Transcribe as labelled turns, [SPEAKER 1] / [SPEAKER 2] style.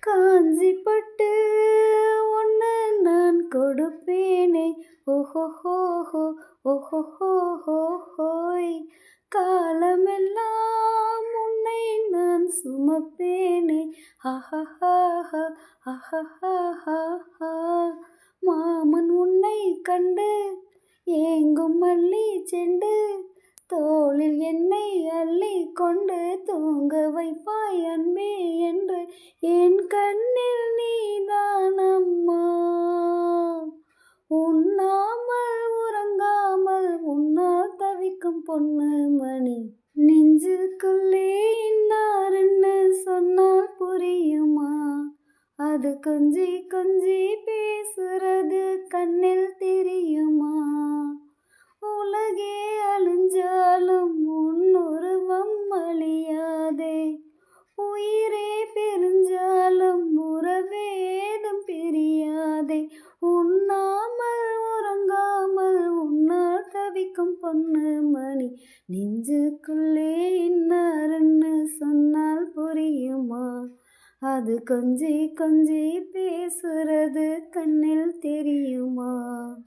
[SPEAKER 1] காஞ்சி பட்டு ஒன்று நான் கொடுப்பேனே ஓஹோஹோஹோ ஓஹோஹோஹோய் காலமெல்லாம் உன்னை நான் சுமப்பேனே ஹஹஹஹ ஹஹஹஹா மாமன் உன்னை கண்டு ஏங்கும் மல்லி செண்டு தோளில் என்னை அள்ளி கொண்டு தூங்க வைப்பாய் அன்பே என்று என் கண்ணில் நீதான் அம்மா. உண்ணாமல் உறங்காமல் உன்னால் தவிக்கும் பொண்ணு மணி நெஞ்சுக்குள்ளே இன்னாருன்னு சொன்னால் புரியுமா? அது கொஞ்சி கொஞ்சி பேசுறது கண்ணில் தெரியுமா? உலகே அழிஞ்சாலும் உன்னுருவம் அழியாதே, உயிரே பிரிஞ்சாலும் உறவேதும் பிரியாதே. உண்ணாமல் உறங்காமல் உன்னால் தவிக்கும் பொண்ணு மணி நெஞ்சுக்குள்ளே இன்னாருன்னு சொன்னால் புரியுமா? அது கொஞ்சி கொஞ்சி பேசுறது கண்ணில் தெரியுமா?